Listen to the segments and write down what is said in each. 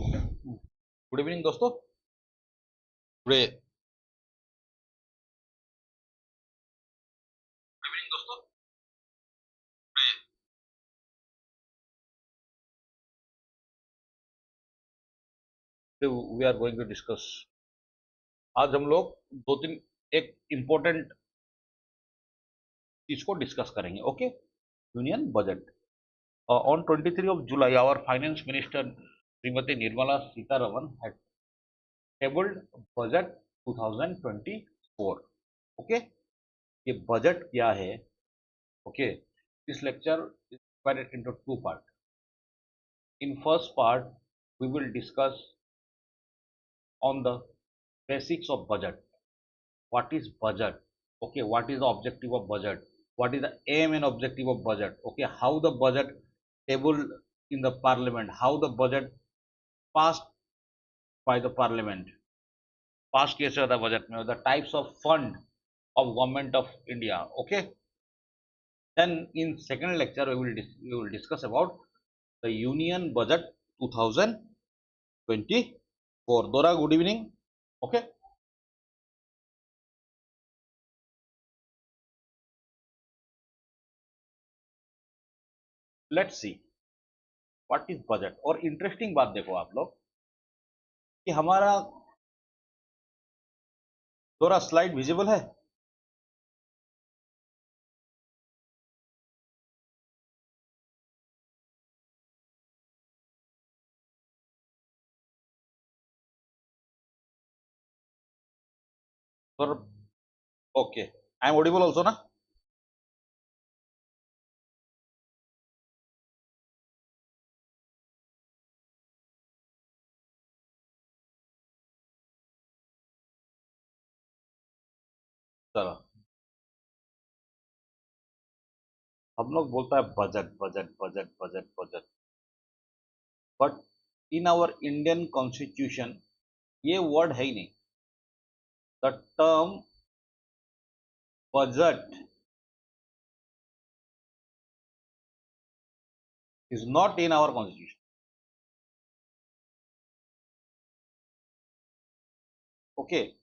Good evening दोस्तों। Today we are going to discuss. आज हम लोग दो तीन एक इम्पोर्टेंट चीज को डिस्कस करेंगे। Okay, union budget. On 23 of July, our finance minister Shrimati Nirmala Sitharaman had tabled budget 2024. Okay, ये बजट क्या है? Okay, this lecture is divided into two parts. In first part, we will discuss on the basics of budget. What is budget? Okay, what is the objective of budget? What is the aim and objective of budget? Okay, how the budget tabled in the parliament, how the budget passed by the parliament, पास कैसे होता है budget में, the types of fund of government of India. Okay, then in second lecture we will discuss about the union budget 2024. Dora, good evening. Okay, let's see what is budget. और interesting बात देखो आप लोग कि हमारा थोड़ा slide visible है। और okay, I am audible also ना? चलो, हम लोग बोलता है budget budget budget budget budget, but in our Indian constitution ये वर्ड है ही नहीं। The term budget is not in our constitution. Okay,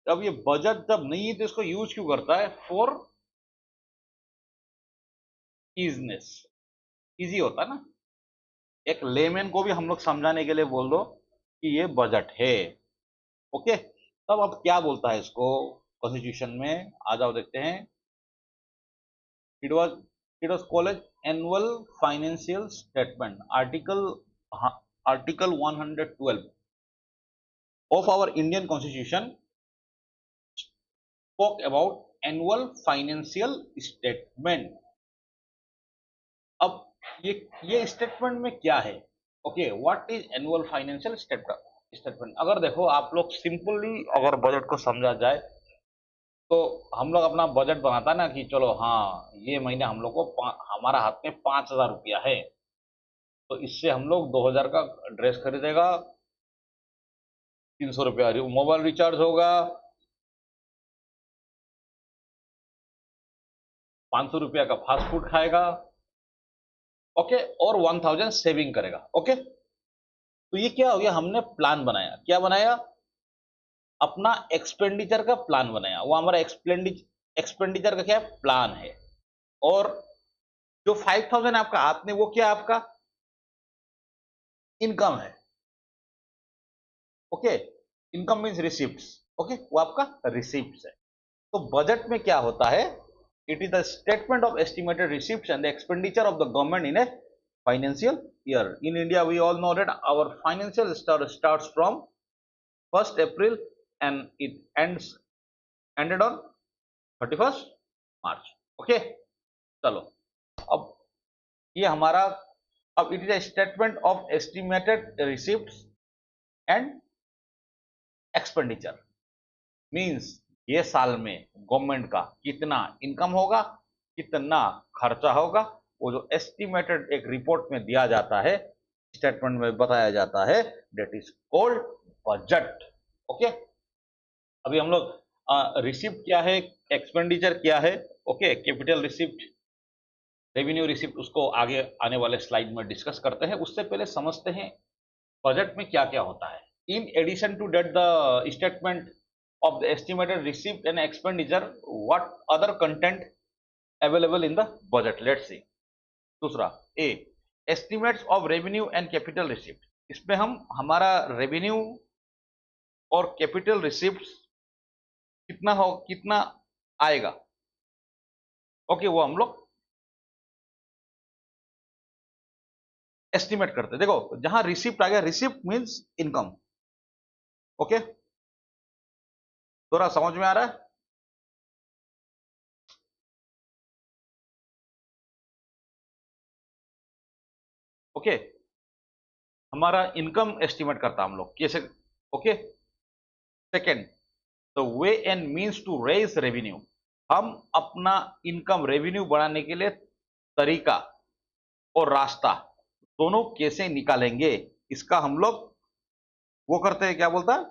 अब ये बजट जब नहीं है तो इसको यूज क्यों करता है? फॉर इजनेस, इजी होता है ना। एक लेमैन को भी हम लोग समझाने के लिए बोल दो कि ये बजट है। ओके, तब अब क्या बोलता है इसको कॉन्स्टिट्यूशन में? आ जाओ देखते हैं। It was called as annual financial statement. Article 112 of our Indian Constitution spoke about annual financial statement. अब ये स्टेटमेंट में क्या है? Okay, what is annual financial statement? अगर देखो आप लोग सिंपली अगर बजट को समझा जाए तो हम लोग अपना बजट बनाता है ना कि चलो हाँ ये महीने हम लोग को हमारा हाथ में 5,000 रुपया है, तो इससे हम लोग 2,000 का ड्रेस खरीदेगा, 300 रुपया मोबाइल रिचार्ज होगा, 500 रुपया का फास्ट फूड खाएगा। ओके, और 1,000 सेविंग करेगा। ओके, तो ये क्या हो गया? हमने प्लान बनाया। क्या बनाया? अपना एक्सपेंडिचर का प्लान बनाया। वो हमारा एक्सपेंडिचर का क्या प्लान है। और जो 5,000 आपका हाथ में, वो क्या आपका इनकम है। Okay, income means receipts. Okay, वो आपका रिसिप्ट्स है। तो बजट में क्या होता है? It is the statement of estimated receipts and the expenditure of the government in A financial year. In India, we all know that our financial starts from 1st April and it ended on 31st March. Okay, चलो, अब ये हमारा, अब it is a statement of estimated receipts and expenditure. Means ये साल में government का कितना इनकम होगा, कितना खर्चा होगा, वो जो एस्टिमेटेड एक रिपोर्ट में दिया जाता है, स्टेटमेंट में बताया जाता है, that is called budget. Okay, अभी हम लोग रिसिप्ट क्या है, एक्सपेंडिचर क्या है, okay, capital receipt, revenue receipt उसको आगे आने वाले स्लाइड में डिस्कस करते हैं। उससे पहले समझते हैं बजट में क्या क्या होता है। In addition to date the statement of the estimated receipt and expenditure, what other content available in the budget? Let's see. दूसरा, ए estimates of revenue and capital receipt, इसमें हम हमारा रेवेन्यू और कैपिटल रिसिप्ट कितना आएगा, ओके, वो हम लोग एस्टिमेट करते हैं। देखो जहां रिसिप्ट आ गया, रिसिप्ट मींस इनकम, ओके, थोड़ा समझ में आ रहा है? ओके, हमारा इनकम एस्टिमेट करता हम लोग कैसे, okay. Second, the way and means to raise revenue, हम अपना इनकम रेवेन्यू बढ़ाने के लिए तरीका और रास्ता दोनों कैसे निकालेंगे, इसका हम लोग वो करते हैं, क्या बोलता है,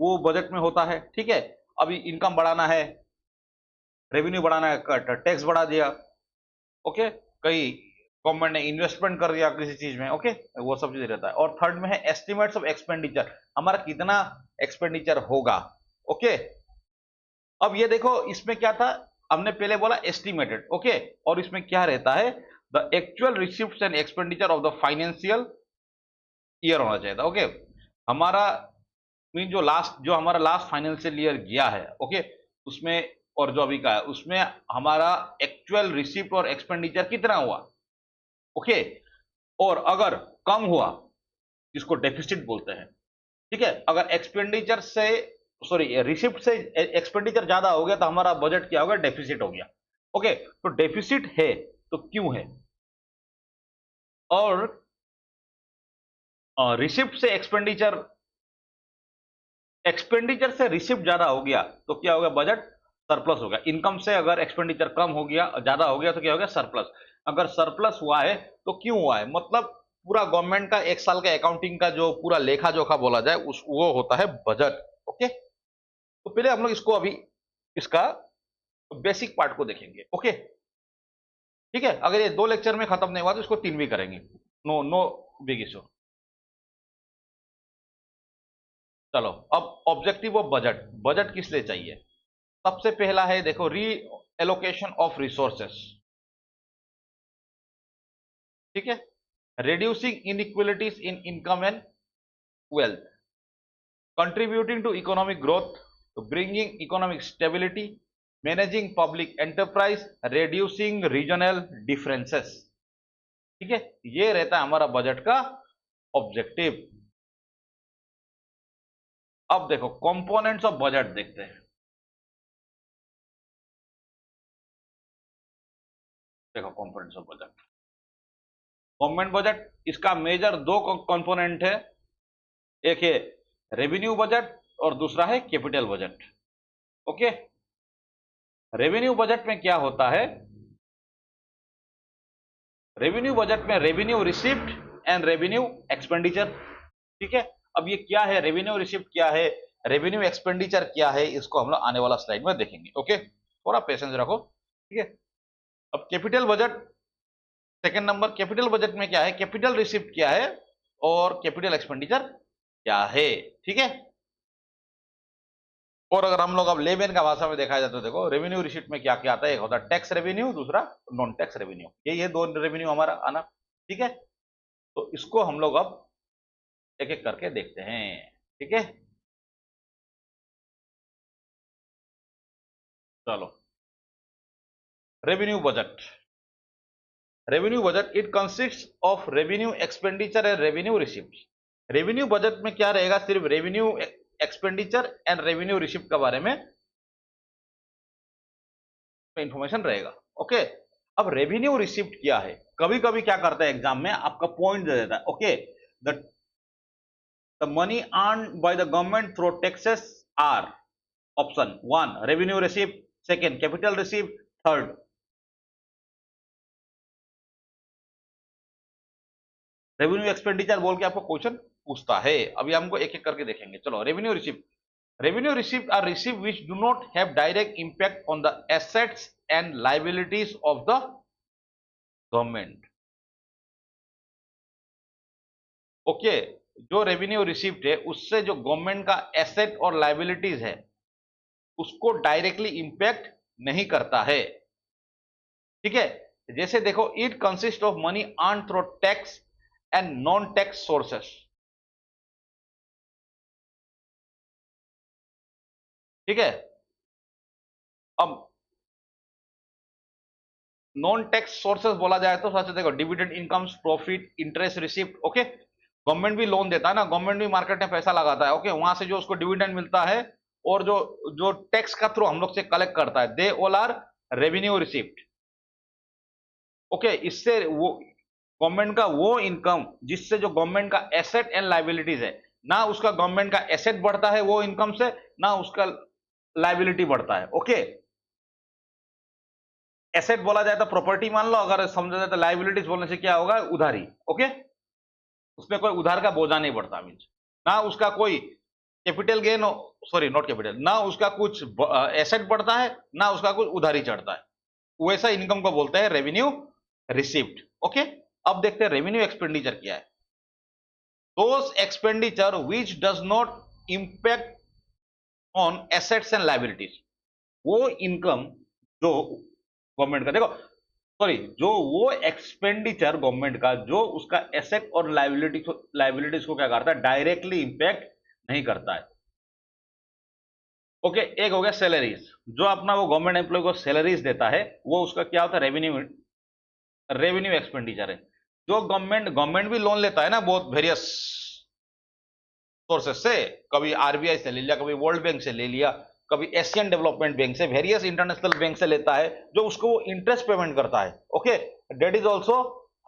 वो बजट में होता है, ठीक है। अभी इनकम बढ़ाना है, रेवेन्यू बढ़ाना है, कट टैक्स बढ़ा दिया, ओके, कई गवर्नमेंट ने इन्वेस्टमेंट कर दिया किसी चीज में, ओके, वो सब चीज रहता है। और थर्ड में है एस्टिमेट्स ऑफ एक्सपेंडिचर, हमारा कितना एक्सपेंडिचर होगा, ओके। अब ये देखो इसमें क्या था, हमने पहले बोला एस्टिमेटेड, ओके, और इसमें क्या रहता है, the actual receipts and expenditure of the financial year होना चाहिए था, ओके। हमारा मीन जो हमारा लास्ट फाइनेंशियल ईयर गया है, ओके, उसमें और जो अभी का है उसमें हमारा एक्चुअल रिसिप्ट और एक्सपेंडिचर कितना हुआ, ओके। और अगर कम हुआ, इसको डेफिसिट बोलते हैं, ठीक है। अगर एक्सपेंडिचर से सॉरी रिसिप्ट से एक्सपेंडिचर ज्यादा हो गया तो हमारा बजट क्या होगा, डेफिसिट हो गया, ओके। तो डेफिसिट है तो क्यों है, और रिसिप्ट से एक्सपेंडिचर से रिसिप्ट ज्यादा हो गया तो क्या हो गया, बजट सरप्लस हो गया। इनकम से अगर एक्सपेंडिचर कम हो गया, ज्यादा हो गया, तो क्या हो गया, सरप्लस। अगर सरप्लस हुआ है तो क्यों हुआ है, मतलब पूरा गवर्नमेंट का एक साल का अकाउंटिंग का जो पूरा लेखा जोखा बोला जाए उस वो होता है बजट, ओके। तो पहले हम लोग इसको अभी इसका बेसिक पार्ट को देखेंगे, ओके, ठीक है। अगर ये 2 लेक्चर में खत्म नहीं हुआ तो इसको 3 भी करेंगे, नो नो बिग इशू। चलो, अब ऑब्जेक्टिव ऑफ बजट, बजट किस लिए चाहिए। सबसे पहला है देखो, री एलोकेशन ऑफ रिसोर्सेस, ठीक है, reducing inequalities in income and wealth, contributing to economic growth, bringing economic stability, managing public enterprise, reducing regional differences, ठीक है। ये रहता है हमारा बजट का ऑब्जेक्टिव। अब देखो कंपोनेंट्स ऑफ बजट देखते हैं। देखो components of budget, government budget, इसका मेजर 2 कंपोनेंट है, एक है रेवेन्यू बजट और दूसरा है capital budget, okay. Revenue budget में क्या होता है, रेवेन्यू बजट में revenue receipt and revenue expenditure, ठीक है। अब ये क्या है, रेवेन्यू रिसिप्ट क्या है, रेवेन्यू एक्सपेंडिचर क्या है, इसको हम लोग आने वाला स्लाइड में देखेंगे, ओके, थोड़ा पेशेंस रखो, ठीक है। अब capital budget, second number, capital budget में क्या है, कैपिटल रिसिप्ट क्या है और कैपिटल एक्सपेंडिचर क्या है, ठीक है। और अगर हम लोग अब लेबेन का भाषा में देखा जाए तो देखो रेवेन्यू रिसिप्ट में क्या क्या आता है, एक होता है टैक्स रेवेन्यू, दूसरा नॉन टैक्स रेवेन्यू, ये 2 रेवेन्यू हमारा आना, ठीक है। तो इसको हम लोग अब एक एक करके देखते हैं, ठीक है। चलो, revenue budget, revenue budget it consist of revenue expenditure and revenue receipt. Revenue budget में क्या रहेगा, सिर्फ revenue expenditure and revenue receipt के बारे में इंफॉर्मेशन रहेगा, ओके। अब रेवेन्यू रिसिप्ट क्या है, कभी कभी क्या करता है एग्जाम में आपका पॉइंट दे देता है, okay, the money earn by the government through taxes are, option 1 revenue receipt, second capital receipt, third revenue expenditure बोल के आपको क्वेश्चन पूछता है। अभी हमको एक एक करके देखेंगे। चलो, revenue receipt, Revenue received are received which do not have direct impact on the assets and liabilities of the government. Okay, जो रेवेन्यू रिसीव्ड है उससे जो गवर्नमेंट का एसेट और लाइबिलिटीज है उसको डायरेक्टली इंपैक्ट नहीं करता है। ठीक है, जैसे देखो, it consist of money earn through tax and non tax sources. ठीक है, अब नॉन टैक्स सोर्सेस बोला जाए तो सबसे देखो, dividend incomes, profit, interest received. Okay, government भी लोन देता है ना, गवर्नमेंट भी मार्केट में पैसा लगाता है। ओके, वहां से जो उसको डिविडेंड मिलता है और जो जो टैक्स का थ्रू हम लोग से कलेक्ट करता है, they all are revenue received. Okay, इससे वो गवर्नमेंट का वो इनकम जिससे जो गवर्नमेंट का एसेट एंड लाइबिलिटीज है, ना उसका गवर्नमेंट का एसेट बढ़ता है वो इनकम से, ना उसका लाइबिलिटी बढ़ता है। ओके, एसेट बोला जाए तो प्रॉपर्टी मान लो, अगर समझा जाए तो लाइबिलिटीज बोलने से क्या होगा, उधारी। ओके, उसमें कोई उधार का बोझा नहीं पड़ता, मीन्स ना उसका कोई capital gain, sorry not capital, ना उसका कुछ एसेट बढ़ता है, ना उसका कुछ उधारी चढ़ता है। वैसा इनकम को बोलते हैं रेवेन्यू रिसीव्ड। ओके, अब देखते हैं रेवेन्यू एक्सपेंडिचर क्या है। Those expenditure which does not impact on assets and liabilities, वो इनकम जो गवर्नमेंट का, देखो सॉरी, जो वो एक्सपेंडिचर गवर्नमेंट का जो उसका एसेट और लाइबिलिटीज को क्या करता है, डायरेक्टली इंपैक्ट नहीं करता है। ओके, एक हो गया सैलरीज, जो अपना वो गवर्नमेंट एम्प्लॉय को सैलरीज देता है, वो उसका क्या होता है, रेवेन्यू एक्सपेंडिचर है। जो गवर्नमेंट भी लोन लेता है ना, बहुत वेरियस सोर्सेस से, कभी आरबीआई से ले लिया, कभी वर्ल्ड बैंक से ले लिया, कभी एशियन डेवलपमेंट बैंक से, वेरियस इंटरनेशनल बैंक से लेता है, जो उसको वो इंटरेस्ट पेमेंट करता है। Okay, that is also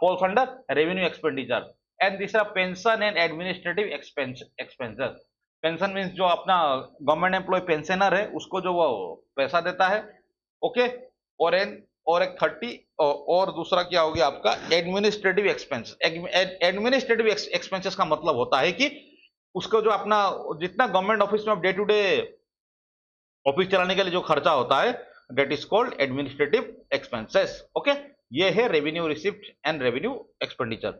falls under revenue expenditure. And तीसरा pension and administrative expenses. Pension means जो अपना गवर्नमेंट एम्प्लॉय पेंशनर है उसको जो वो पैसा देता है। ओके, और एक 30, और दूसरा क्या हो गया आपका, एडमिनिस्ट्रेटिव एक्सपेंस। एडमिनिस्ट्रेटिव एक्सपेंसेस का मतलब होता है कि उसको जो अपना जितना गवर्नमेंट ऑफिस में डे टू डे ऑफिस चलाने के लिए जो खर्चा होता है, that is called administrative expenses. Okay, ये है revenue received and revenue expenditure.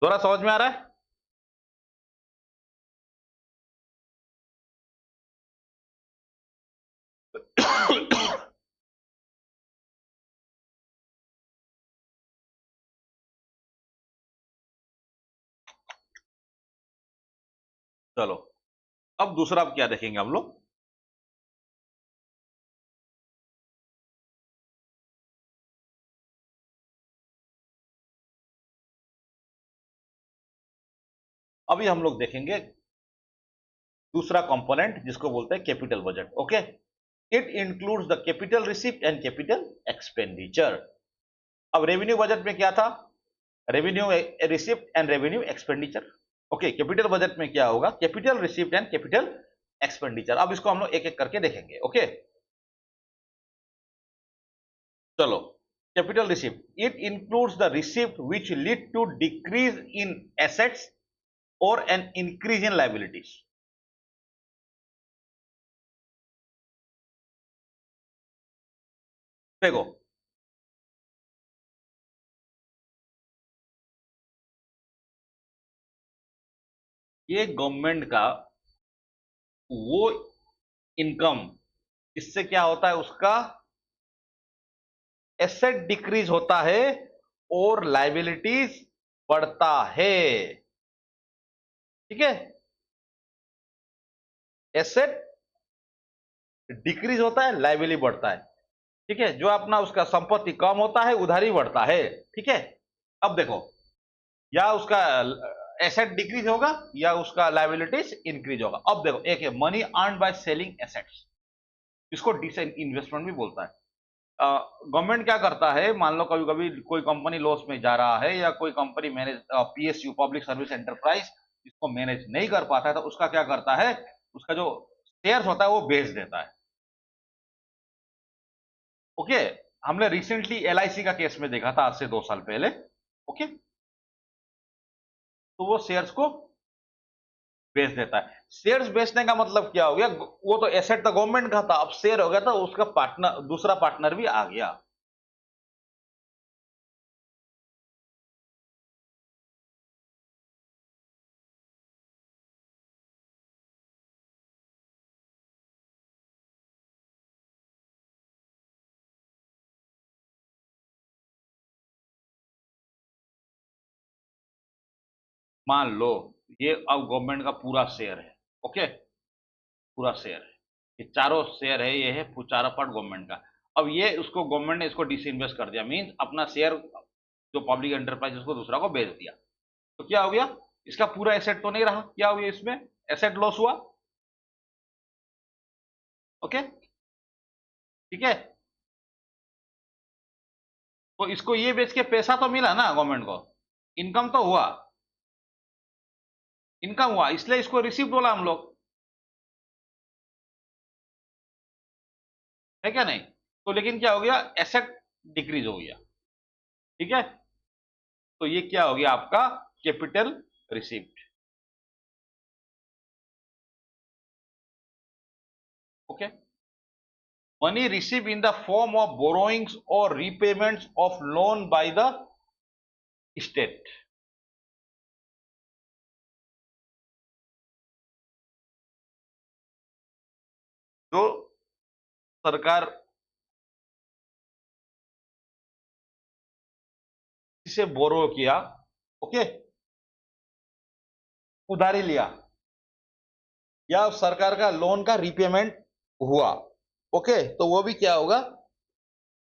थोड़ा समझ में आ रहा है? चलो, अब दूसरा अब क्या देखेंगे हम लोग। अभी हम लोग देखेंगे दूसरा कंपोनेंट जिसको बोलते हैं capital budget. Okay, it includes the capital receipt and capital expenditure. अब रेवेन्यू बजट में क्या था, revenue receipt and revenue expenditure. Okay, capital budget में क्या होगा, capital receipt and capital expenditure. अब इसको हम लोग एक एक करके देखेंगे। ओके, चलो, capital receipt, it includes the receipt which lead to decrease in assets और एन इंक्रीज इन लाइबिलिटीज। देखो, ये गवर्नमेंट का वो इनकम, इससे क्या होता है, उसका एसेट डिक्रीज होता है और लाइबिलिटीज बढ़ता है। ठीक है, एसेट डिक्रीज होता है, लाइबिलिटी बढ़ता है। ठीक है, जो अपना उसका संपत्ति कम होता है, उधारी बढ़ता है। ठीक है, अब देखो, या उसका एसेट डिक्रीज होगा या उसका लाइबिलिटीज इंक्रीज होगा। अब देखो, एक है money earn by selling assets, इसको डिसेंट इन्वेस्टमेंट भी बोलता है। गवर्नमेंट क्या करता है, मान लो कभी कभी कोई कंपनी लॉस में जा रहा है, या कोई company manage, PSU public service enterprise, इसको मैनेज नहीं कर पाता है, तो उसका क्या करता है, उसका जो शेयर्स होता है वो बेच देता है। ओके, हमने रिसेंटली एलआईसी का केस में देखा था, आज से 2 साल पहले। ओके, तो वो शेयर्स को बेच देता है। शेयर्स बेचने का मतलब क्या हो गया, वो तो एसेट तो गवर्नमेंट का था, अब शेयर हो गया तो उसका पार्टनर, दूसरा पार्टनर भी आ गया। मान लो ये अब गवर्नमेंट का पूरा शेयर है, ओके, पूरा शेयर है, ये चारों शेयर है, ये है चारों पार्ट गवर्नमेंट का। अब ये उसको गवर्नमेंट ने इसको डिसइन्वेस्ट कर दिया, मीन्स अपना शेयर जो पब्लिक एंटरप्राइज उसको दूसरा को बेच दिया, तो क्या हो गया, इसका पूरा एसेट तो नहीं रहा, क्या हो गया, इसमें एसेट लॉस हुआ। ओके, ठीक है, तो इसको ये बेच के पैसा तो मिला ना गवर्नमेंट को, इनकम तो हुआ, इनकम हुआ, इसलिए इसको रिसीव्ड बोला हम लोग, है क्या नहीं। तो लेकिन क्या हो गया, एसेट डिक्रीज हो गया, ठीक है, तो ये क्या हो गया आपका capital received. Okay, money received in the form of borrowings or repayments of loan by the state। जो सरकार से बोरो किया, ओके, उधारी लिया, या सरकार का लोन का रीपेमेंट हुआ, ओके, तो वो भी क्या होगा,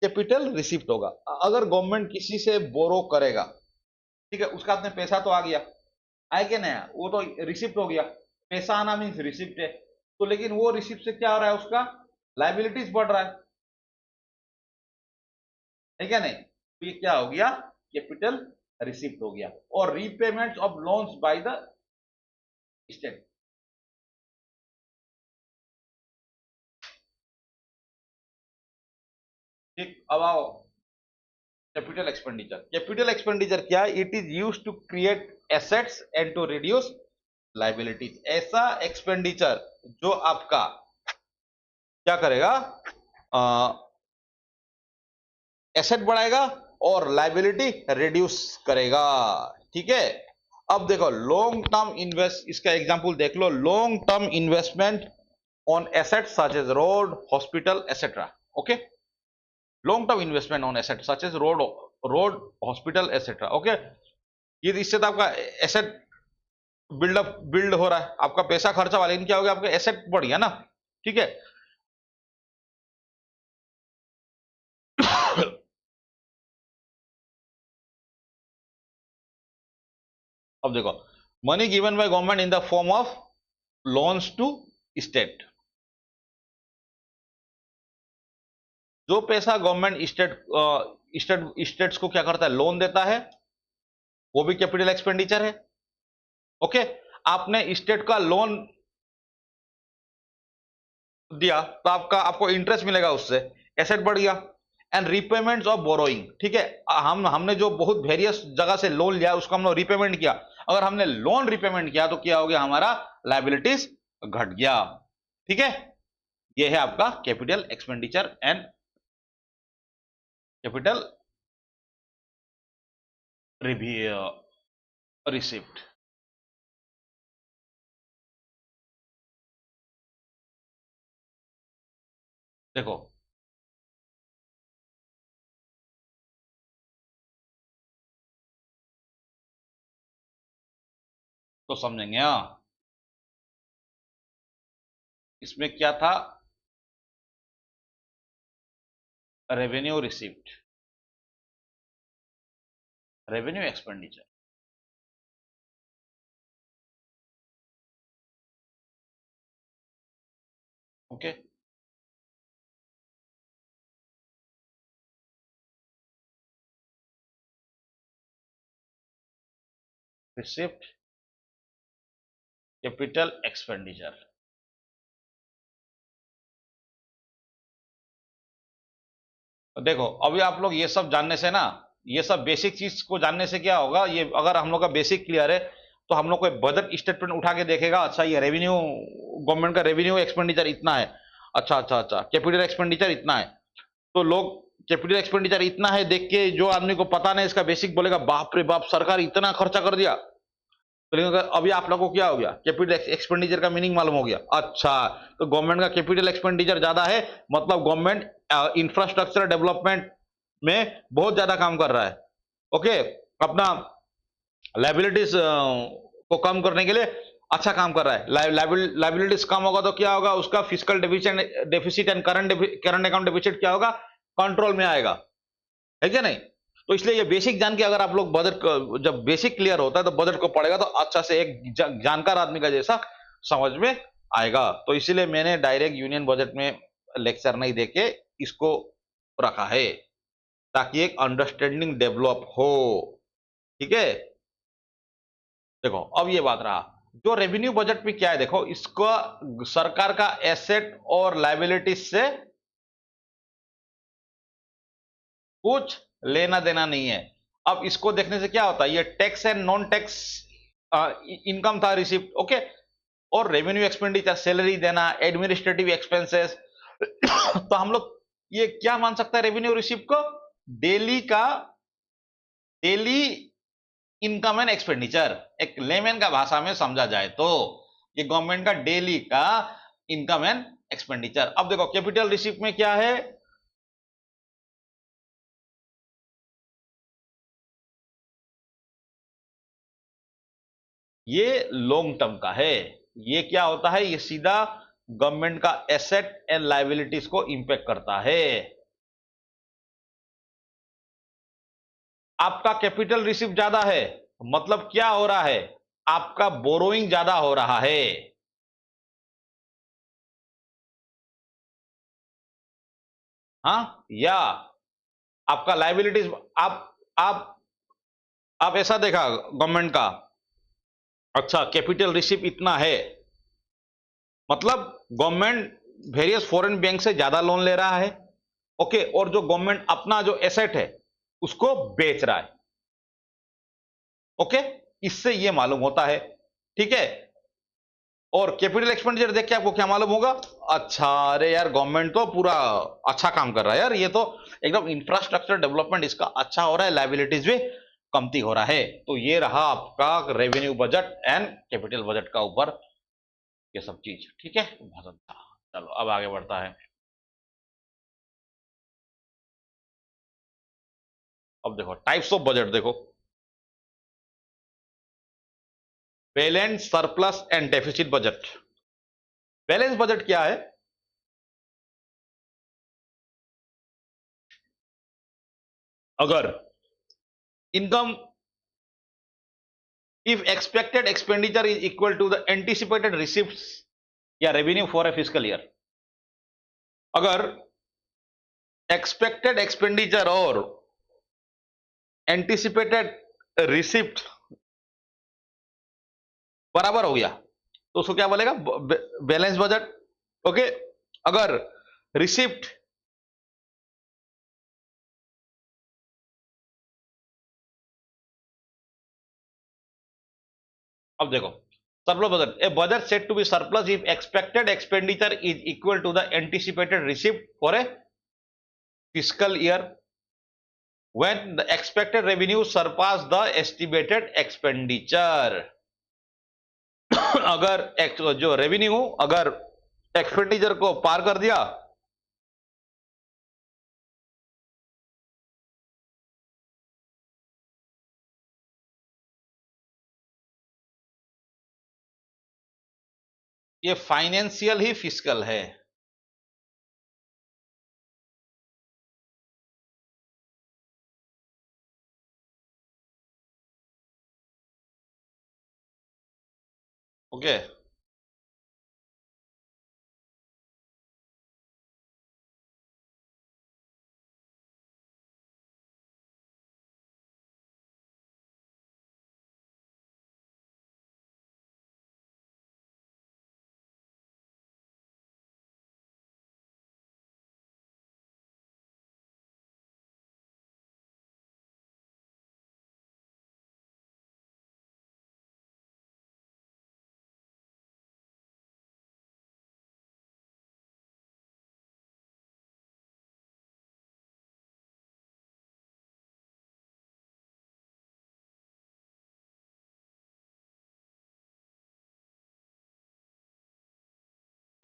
कैपिटल रिसिप्ट होगा। अगर गवर्नमेंट किसी से बोरो करेगा, ठीक है, उसका अपने पैसा तो आ गया, आए क्या नया, वो तो रिसिप्ट हो गया, पैसा आना मीन्स रिसिप्ट है, तो लेकिन वो रिसिप्ट से क्या हो रहा है, उसका लाइबिलिटीज बढ़ रहा है क्या नहीं, तो ये क्या हो गया, कैपिटल रिसिप्ट हो गया। और repayment of loans by the state, ठीक, अब आओ कैपिटल एक्सपेंडिचर। कैपिटल एक्सपेंडिचर क्या है, it is used to create assets and to reduce liabilities. ऐसा एक्सपेंडिचर जो आपका क्या करेगा, एसेट बढ़ाएगा और लाइबिलिटी रिड्यूस करेगा, ठीक है। अब देखो लॉन्ग टर्म इन्वेस्ट, इसका एग्जांपल देख लो, long term investment on asset such as road, hospital etcetera, okay, long term investment on asset such as road hospital etcetera, okay, ये इससे तो आपका एसेट बिल्ड हो रहा है, आपका पैसा खर्चा वाला, लेकिन क्या हो गया, आपका एसेट बढ़ गया ना, ठीक है। अब देखो, money given by government in the form of loans to state, जो पैसा गवर्नमेंट स्टेट्स को क्या करता है, लोन देता है, वो भी कैपिटल एक्सपेंडिचर है, ओके। आपने स्टेट का लोन दिया तो आपको इंटरेस्ट मिलेगा उससे, एसेट बढ़ गया। एंड रिपेमेंट्स ऑफ बोरोइंग, ठीक है, हमने जो बहुत वेरियस जगह से लोन लिया उसको हमने रिपेमेंट किया, अगर हमने लोन रिपेमेंट किया तो क्या हो गया, हमारा लायबिलिटीज घट गया, ठीक है। ये है आपका capital expenditure and capital receipt. देखो तो समझेंगे, हाँ, इसमें क्या था, revenue receipt, revenue expenditure, okay, receipt, capital expenditure. तो देखो अभी आप लोग ये सब जानने से ना, ये सब बेसिक चीज को जानने से क्या होगा, ये अगर हम लोग का बेसिक क्लियर है, तो हम लोग को बजट स्टेटमेंट उठा के देखेगा, अच्छा ये रेवेन्यू, गवर्नमेंट का रेवेन्यू एक्सपेंडिचर इतना है, अच्छा अच्छा अच्छा, कैपिटल एक्सपेंडिचर इतना है, तो लोग कैपिटल एक्सपेंडिचर इतना है देख के, जो आदमी को पता नहीं इसका बेसिक, बोलेगा बाप रे बाप सरकार इतना खर्चा कर दिया। तो लेकिन अभी आप लोगों को क्या हो गया, कैपिटल एक्सपेंडिचर का मीनिंग मालूम हो गया। अच्छा, तो गवर्नमेंट का कैपिटल एक्सपेंडिचर ज्यादा है, मतलब गवर्नमेंट इंफ्रास्ट्रक्चर डेवलपमेंट में बहुत ज्यादा काम कर रहा है। ओके, अपना लाइबिलिटीज को कम करने के लिए अच्छा काम कर रहा है। लाइबिलिटीज कम होगा तो क्या होगा, उसका physical deficit and current account deficit क्या होगा, कंट्रोल में आएगा, है क्या नहीं। तो इसलिए ये बेसिक जान के अगर आप लोग बजट, जब बेसिक क्लियर होता है तो बजट को पढ़ेगा तो अच्छा से एक जानकार आदमी का जैसा समझ में आएगा। तो इसीलिए मैंने डायरेक्ट यूनियन बजट में लेक्चर नहीं देके इसको रखा है, ताकि एक अंडरस्टैंडिंग डेवलप हो। ठीक है, देखो अब ये बात रहा, जो रेवेन्यू बजट में क्या है, देखो इसको सरकार का एसेट और लाइबिलिटीज से कुछ लेना देना नहीं है। अब इसको देखने से क्या होता है, ये tax and non tax income था, रिसिप्ट, ओके। और रेवेन्यू एक्सपेंडिचर, सैलरी देना, एडमिनिस्ट्रेटिव एक्सपेंसेस तो हम लोग ये क्या मान सकते हैं रेवेन्यू रिसिप्ट को, डेली का, डेली इनकम एंड एक्सपेंडिचर, एक लेमैन का भाषा में समझा जाए तो ये गवर्नमेंट का डेली का इनकम एंड एक्सपेंडिचर। अब देखो कैपिटल रिसिप्ट में क्या है, ये लॉन्ग टर्म का है। ये क्या होता है, ये सीधा गवर्नमेंट का एसेट एंड लाइबिलिटीज को इंपैक्ट करता है। आपका कैपिटल रिसिप्ट ज्यादा है, मतलब क्या हो रहा है, आपका बोरोइंग ज्यादा हो रहा है। हाँ, या आपका लाइबिलिटीज, आप आप ऐसा देखा गवर्नमेंट का, अच्छा कैपिटल रिसिप्ट इतना है, मतलब गवर्नमेंट वेरियस फॉरेन बैंक से ज्यादा लोन ले रहा है, ओके। और जो गवर्नमेंट अपना जो एसेट है उसको बेच रहा है, ओके। इससे ये मालूम होता है, ठीक है। और कैपिटल एक्सपेंडिचर देख के आपको क्या मालूम होगा, अच्छा अरे यार गवर्नमेंट तो पूरा अच्छा काम कर रहा है यार, ये तो एकदम इंफ्रास्ट्रक्चर डेवलपमेंट इसका अच्छा हो रहा है, लाइबिलिटीज भी कमती हो रहा है। तो ये रहा आपका revenue budget and capital budget का ऊपर ये सब चीज, ठीक है, भाषण था। चलो अब आगे बढ़ता है। अब देखो टाइप्स ऑफ बजट, देखो balance, surplus and deficit budget. Balance budget क्या है, अगर income, if expected expenditure is equal to the anticipated receipts या revenue for a fiscal year, अगर एक्सपेक्टेड एक्सपेंडिचर और एंटिसिपेटेड रिसिप्ट बराबर हो गया तो उसको क्या बोलेगा, बैलेंस बजट, ओके। अगर रिसिप्ट, अब देखो surplus budget, a budget set to be surplus if expected expenditure is equal to the anticipated receipt for a fiscal year when the expected revenue surpass the estimated expenditure। अगर जो revenue अगर expenditure को पार कर दिया, ये financial ही fiscal है। Okay,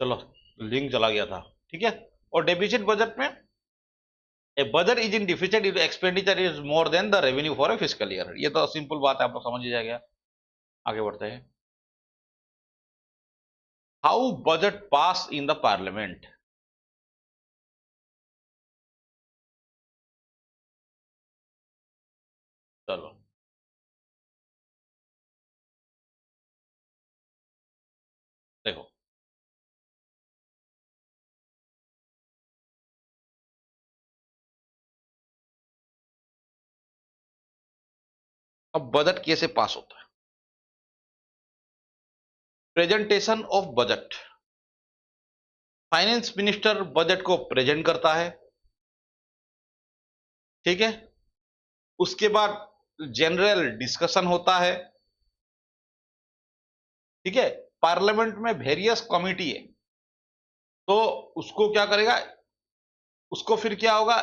चलो लिंक चला गया था, ठीक है। और डेफिसिट बजट में a budget is in deficit if expenditure is more than the revenue for a fiscal year. ये तो सिंपल बात है, आप लोग समझ ही जाएगा। आगे बढ़ते हैं। How budget pass in the parliament. चलो देखो, अब बजट कैसे पास होता है। Presentation of budget, finance minister budget को प्रेजेंट करता है, ठीक है। उसके बाद जनरल डिस्कशन होता है, ठीक है। पार्लियामेंट में वेरियस कमिटी है, तो उसको क्या करेगा, उसको फिर क्या होगा,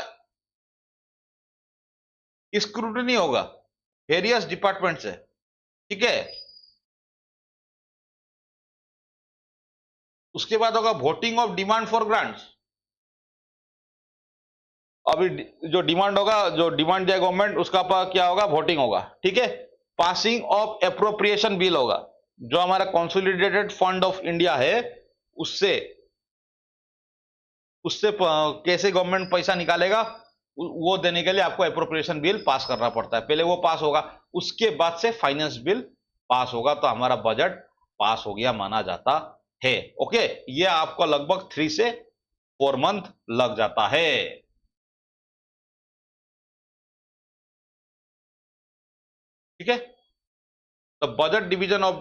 स्क्रूटनी होगा वेरियस डिपार्टमेंट से, ठीक है। उसके बाद होगा voting of demand for grants. अभी जो डिमांड होगा, जो डिमांड दिया गवर्नमेंट, उसका क्या होगा, वोटिंग होगा, ठीक है। पासिंग ऑफ एप्रोप्रिएशन बिल होगा, जो हमारा कंसोलिडेटेड फंड ऑफ इंडिया है, उससे उससे कैसे गवर्नमेंट पैसा निकालेगा, वो देने के लिए आपको एप्रोप्रिएशन बिल पास करना पड़ता है। पहले वो पास होगा, उसके बाद से फाइनेंस बिल पास होगा, तो हमारा बजट पास हो गया माना जाता है। ओके, ये आपको लगभग 3 से 4 मंथ लग जाता है, ठीक है। द बजट डिवीजन ऑफ,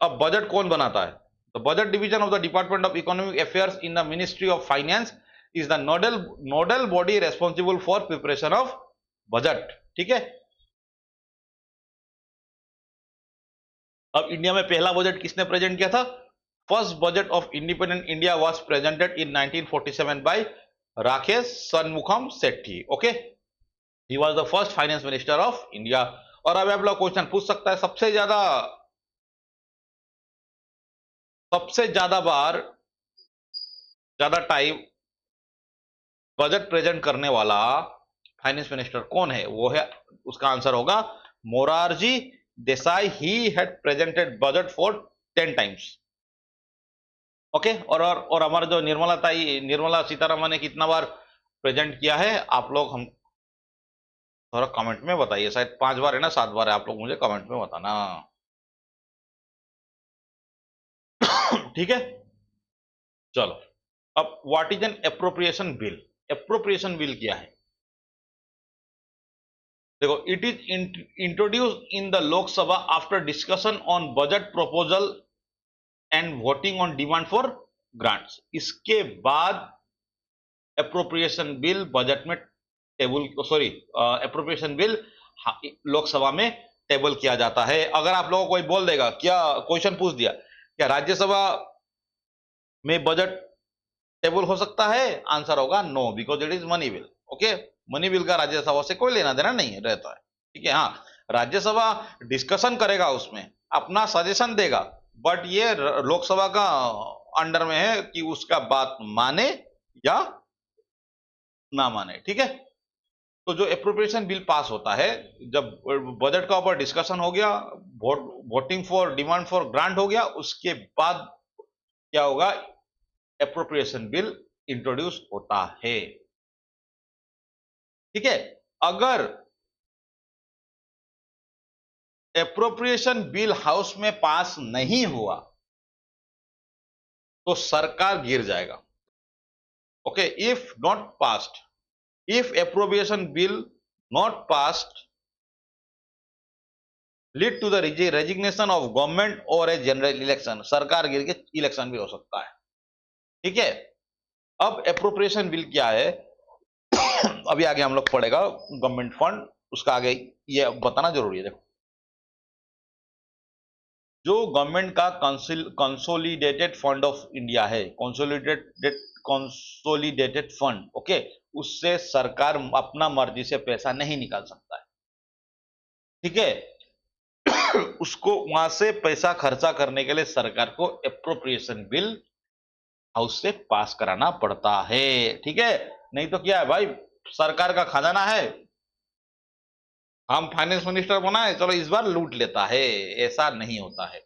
अब बजट कौन बनाता है, the budget division of the department of economic affairs in the ministry of finance is the nodal body responsible for preparation of budget, ठीक है। अब इंडिया में पहला बजट किसने प्रेजेंट किया था, first budget of independent India was presented in 1947 by Rakesh Sanmukham Sethi, okay. He was the first finance minister of India. और अब आप लोग क्वेश्चन पूछ सकता है, सबसे ज्यादा बार, ज्यादा टाइम बजट प्रेजेंट करने वाला फाइनेंस मिनिस्टर कौन है, वो है, उसका आंसर होगा Morarji Desai. He had presented budget for 10 times, okay. और हमारा जो निर्मला सीतारमन ने कितना बार प्रेजेंट किया है, आप लोग हम थोड़ा कमेंट में बताइए, शायद 5 बार है ना 7 बार है, आप लोग मुझे कमेंट में बताना, ठीक है। चलो, अब what is an appropriation bill. Appropriation bill क्या है, देखो, it is introduce in the Lok Sabha after discussion on budget proposal and voting on demand for grants. इसके बाद एप्रोप्रिएशन बिल बजट में एप्रोप्रिएशन बिल लोकसभा में टेबल किया जाता है। अगर आप लोगों को कोई बोल देगा, क्या क्वेश्चन पूछ दिया, क्या राज्यसभा में बजट टेबल हो सकता है, आंसर होगा no, because it is money bill, okay. Money bill का राज्यसभा से कोई लेना देना नहीं रहता है, ठीक है। हाँ, राज्यसभा डिस्कशन करेगा, उसमें अपना सजेशन देगा, बट ये लोकसभा का अंडर में है कि उसका बात माने या ना माने, ठीक है। तो जो एप्रोप्रिएशन बिल पास होता है, जब बजट का ऊपर डिस्कशन हो गया, voting for demand for grant हो गया, उसके बाद क्या होगा, एप्रोप्रिएशन बिल इंट्रोड्यूस होता है, ठीक है। अगर एप्रोप्रिएशन बिल हाउस में पास नहीं हुआ तो सरकार गिर जाएगा, okay. If not passed, if appropriation bill not passed lead to the resignation of government और ए जनरल इलेक्शन, सरकार गिर के इलेक्शन भी हो सकता है, ठीक है। अब एप्रोप्रिएशन बिल क्या है, अभी आगे हम लोग पढ़ेगा गवर्नमेंट फंड, उसका आगे ये बताना जरूरी है। देखो, जो गवर्नमेंट का कंसोलिडेटेड फंड ऑफ इंडिया है, कंसोलिडेटेड फंड, ओके, उससे सरकार अपना मर्जी से पैसा नहीं निकाल सकता है, ठीक है। उसको वहां से पैसा खर्चा करने के लिए सरकार को एप्रोप्रिएशन बिल हाउस से पास कराना पड़ता है। ठीक है, नहीं तो क्या है भाई, सरकार का खजाना है, हम फाइनेंस मिनिस्टर बनाए, चलो इस बार लूट लेता है, ऐसा नहीं होता है।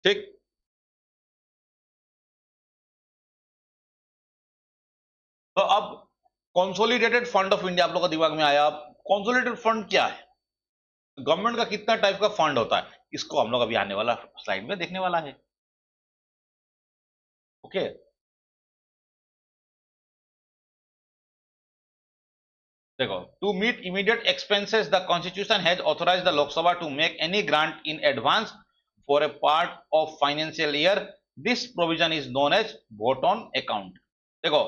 ठीक, तो अब कंसोलिडेटेड फंड ऑफ इंडिया आप लोग का दिमाग में आया। कंसोलिडेटेड फंड क्या है, गवर्नमेंट का कितना टाइप का फंड होता है, इसको हम लोग अभी आने वाला स्लाइड में देखने वाला है। ओके, देखो, to meet immediate expenses the constitution has authorized the Lok Sabha to make any grant in advance for a part of financial year, this provision is known as vote on account. देखो,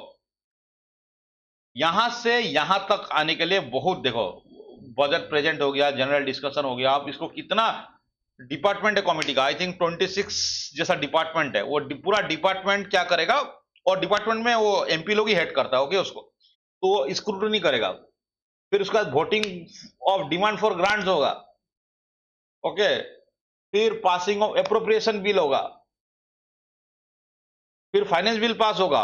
यहां से यहां तक आने के लिए बहुत, देखो, बजट प्रेजेंट हो गया, जनरल डिस्कशन हो गया, आप इसको कितना डिपार्टमेंट है कमेटी का, आई थिंक 26 जैसा डिपार्टमेंट है, वो पूरा डिपार्टमेंट क्या करेगा, और डिपार्टमेंट में वो एमपी लोग ही हेड करता है, ओके, उसको तो स्क्रूटनी करेगा। फिर उसके बाद voting of demand for grants होगा, ओके, फिर पासिंग ऑफ एप्रोप्रिएशन बिल होगा, फिर फाइनेंस बिल पास होगा,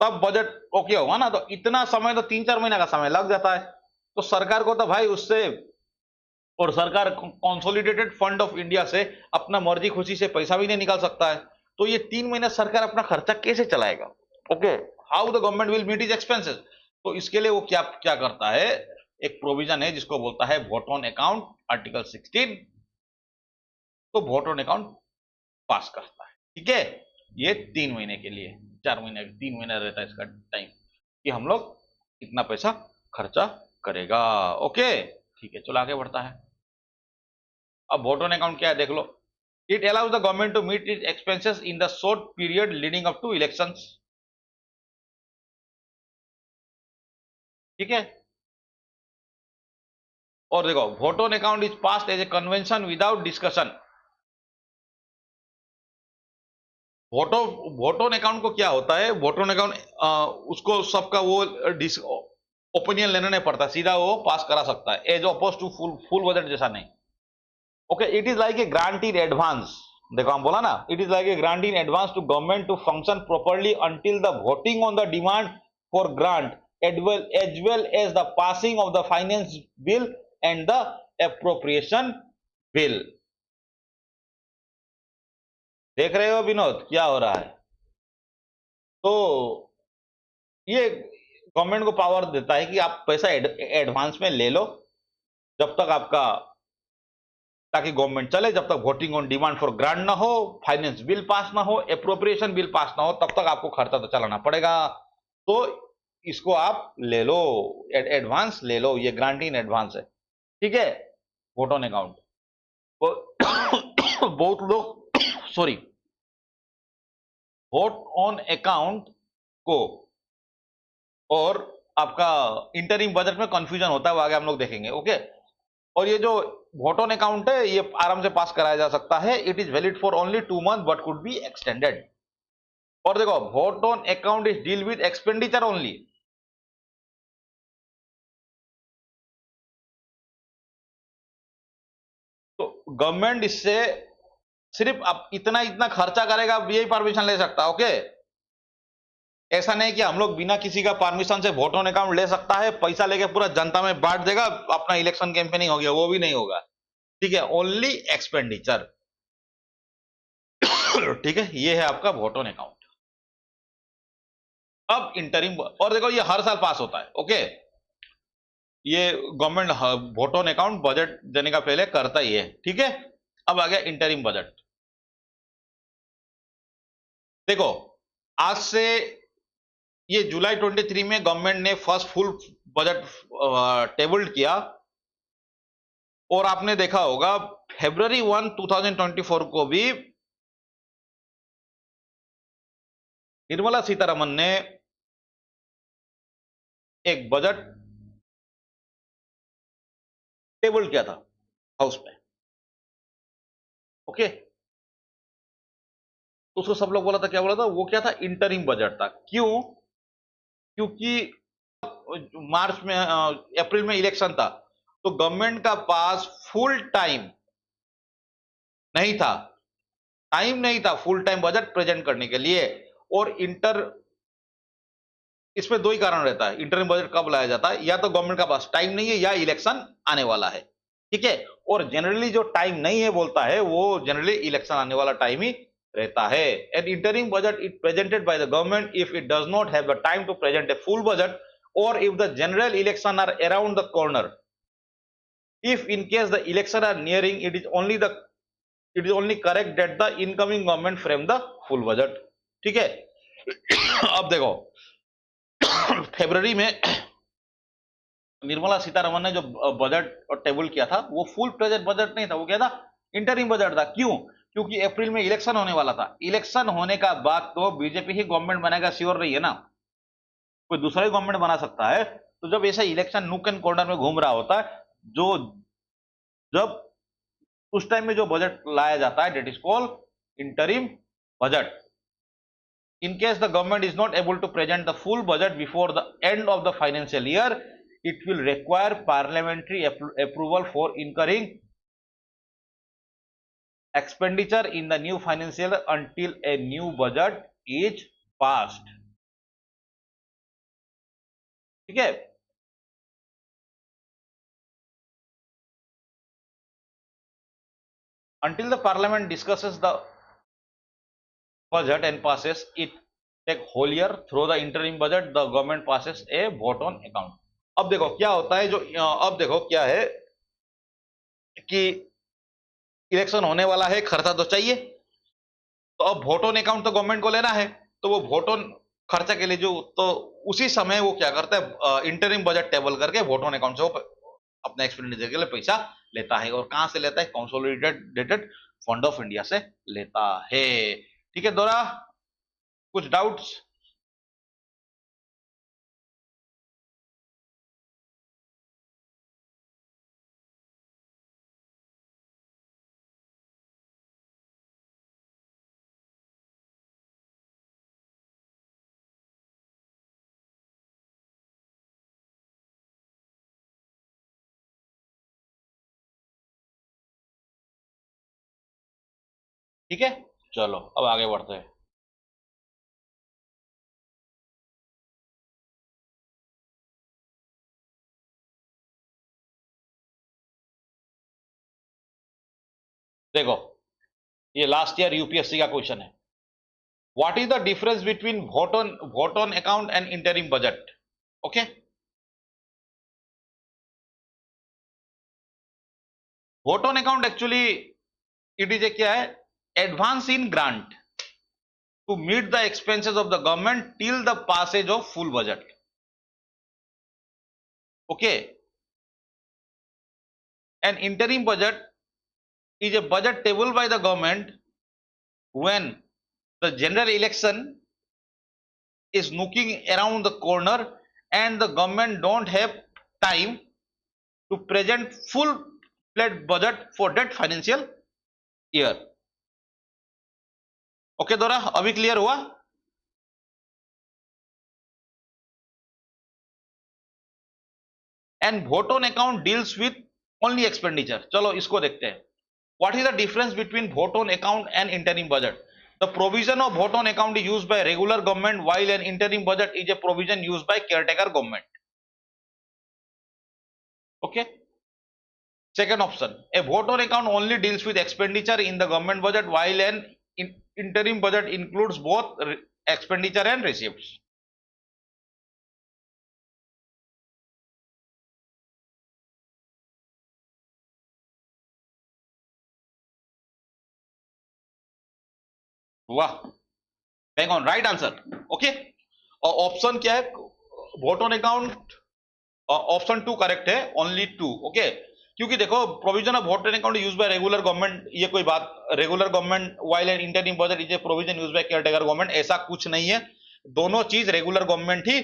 तब बजट ओके होगा ना। तो इतना समय तो 3-4 महीने का समय लग जाता है। तो सरकार को तो भाई उससे, और सरकार कंसोलिडेटेड फंड ऑफ इंडिया से अपना मर्जी खुशी से पैसा भी नहीं निकाल सकता है। तो ये 3 महीने सरकार अपना खर्चा कैसे चलाएगा, okay, how the government will meet is expenses. तो इसके लिए वो क्या क्या करता है, एक प्रोविजन है जिसको बोलता है वोट ऑन अकाउंट, आर्टिकल 16। तो वोट ऑन अकाउंट पास करता है, ठीक है, ये 3 महीने के लिए, 4 महीने, 3 महीना रहता है इसका टाइम, कि हम लोग इतना पैसा खर्चा करेगा, ओके। ठीक है, चलो आगे बढ़ता है। अब वोट ऑन अकाउंट क्या है देख लो। It allows the government to meet it expenses in the short period leading up to elections. ठीक है, और देखो, vote on account is passed as a convention without discussion. Vote on account को क्या होता है, वोट ऑन अकाउंट उसको सबका वो ओपिनियन लेना नहीं पड़ता, सीधा वो पास करा सकता है, as oppose to full full budget जैसा नहीं। Okay, it is like a grant in advance. देखो, हम बोला ना, it is like a grant in advance to government to function properly until the voting on the demand for grant as well as the passing of the finance bill and the appropriation bill। देख रहे हो विनोद क्या हो रहा है। तो ये government को पावर देता है कि आप पैसा एडवांस में ले लो, जब तक आपका, ताकि गवर्नमेंट चले, जब तक voting on demand for grant ना हो, फाइनेंस बिल पास ना हो, एप्रोप्रिएशन बिल पास ना हो, तब तक आपको खर्चा तो चलाना पड़ेगा। तो इसको आप ले लो, एडवांस ले लो, ये ग्रांट इन एडवांस है, ठीक है, वोट ऑन अकाउंट। बहुत लोग सॉरी, वोट ऑन अकाउंट को और आपका इंटरिम बजट में कंफ्यूजन होता है, वो आगे हम लोग देखेंगे, ओके। और ये जो वोट ऑन अकाउंट है, ये आराम से पास कराया जा सकता है, it is valid for only 2 month but could be extended. और देखो, vote on account is deal with expenditure only. तो गवर्नमेंट इससे सिर्फ अब इतना इतना खर्चा करेगा, यही परमिशन ले सकता है, ओके। ऐसा नहीं कि हम लोग बिना किसी का परमिशन से वोट ऑन अकाउंट ले सकता है, पैसा लेके पूरा जनता में बांट देगा, अपना इलेक्शन कैंपेनिंग हो गया, वो भी नहीं होगा, ठीक है, ओनली एक्सपेंडिचर। ठीक है, ये है आपका वोट ऑन अकाउंट। अब इंटरिम, और देखो ये हर साल पास होता है, ओके, ये government vote on account budget देने का पहले करता ही है, ठीक है। अब आ गया इंटरिम बजट। देखो, आज से ये जुलाई 23 में गवर्नमेंट ने फर्स्ट फुल बजट टेबल्ड किया, और आपने देखा होगा फरवरी 1, 2024 को भी निर्मला सीतारमन ने एक बजट टेबल किया था हाउस में, ओके। तो उसको सब लोग बोला था, क्या बोला था वो, क्या था, इंटरिम बजट था। क्यों? क्योंकि मार्च में, अप्रैल में इलेक्शन था, तो गवर्नमेंट का पास फुल टाइम नहीं था, फुल टाइम बजट प्रेजेंट करने के लिए। और इसमें दो ही कारण रहता है, इंटरिम बजट कब लाया जाता है, या तो गवर्नमेंट का पास टाइम नहीं है या इलेक्शन आने वाला है, ठीक है। और जनरली जो टाइम नहीं है बोलता है वो जनरली इलेक्शन आने वाला टाइम ही रहता है। An interim budget is presented by the government if it does not have the time to present a full budget और if the general election are around the corner. If in case the election are nearing, it is only correct that the incoming government frame the full budget, ठीक है। अब देखो फरवरी में निर्मला सीतारमन ने जो budget table किया था वो फुल प्रेजेंट बजट नहीं था, वो क्या था, इंटरिम बजट था। क्यों? क्योंकि अप्रैल में इलेक्शन होने वाला था। इलेक्शन होने का बाद तो बीजेपी ही गवर्नमेंट बनेगा श्योर नहीं है ना, कोई दूसरा ही गवर्नमेंट बना सकता है। तो जब ऐसा इलेक्शन नूक एंड कॉर्नर में घूम रहा होता है, जब उस टाइम में जो बजट लाया जाता है that is called interim budget. In case the government is not able to present the full budget before the end of the financial year, it will require parliamentary approval for incurring expenditure in the new financial year until a new budget is passed, ठीक है। Until the parliament discusses the budget and passes it, take whole year through the interim budget the government passes a vote on account। अब देखो क्या होता है, अब देखो क्या है कि इलेक्शन होने वाला है, खर्चा तो चाहिए, तो अब वोट ऑन अकाउंट तो गवर्नमेंट को लेना है, तो वो वोट ऑन खर्चा के लिए जो, तो उसी समय वो क्या करता है, इंटरिम बजट टेबल करके वोट ऑन अकाउंट से वो अपने एक्सपेंडिचर के लिए पैसा लेता है। और कहां से लेता है, कंसोलिडेटेड फंड ऑफ इंडिया से लेता है, ठीक है। दोरा कुछ डाउट्स? ठीक है, चलो अब आगे बढ़ते हैं। देखो ये लास्ट ईयर यूपीएससी का क्वेश्चन है, what is the difference between vote on account and interim budget, okay. Vote on account actually it is a क्या है, advance in grant to meet the expenses of the government till the passage of full budget, okay। An interim budget is a budget tabled by the government when the general election is knocking around the corner and the government don't have time to present full fledged budget for that financial year, okay. दोरा अभी clear हुआ? And vote on account deals with only expenditure. चलो इसको देखते हैं, what is the difference between vote on account and interim budget. The provision of vote on account is used by regular government while an interim budget is a provision used by caretaker government, okay. Second option, A vote on account only deals with expenditure in the government budget while N interim budget includes both expenditure and receipts, वाह, bang on right answer, okay. और option क्या है, vote on account, option 2 correct है, only 2, okay. क्योंकि देखो provision of vote on account use by regular government, ये कोई बात, regular government while an interim budget is a provision use by caretaker government, ऐसा कुछ नहीं है। दोनों चीज रेगुलर गवर्नमेंट ही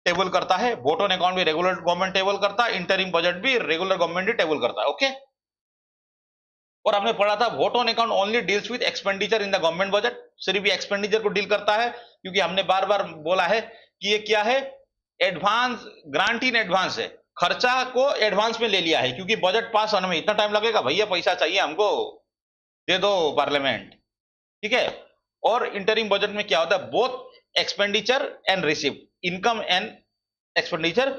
टेबल करता है, वोट ऑन अकाउंट भी रेगुलर गवर्नमेंट टेबल करता है, इंटरिम बजट भी रेगुलर गवर्नमेंट ही टेबल करता है, ओके। और हमने पढ़ा था vote on account only deals with expenditure in the government budget, सिर्फ ये एक्सपेंडिचर को डील करता है, क्योंकि हमने बार बार बोला है कि ये क्या है, एडवांस, ग्रांट इन एडवांस है। खर्चा को एडवांस में ले लिया है, क्योंकि बजट पास होने में इतना टाइम लगेगा, भैया पैसा चाहिए हमको, दे दो पार्लियामेंट, ठीक है। और इंटरिम बजट में क्या होता है, both expenditure and receive, income and expenditure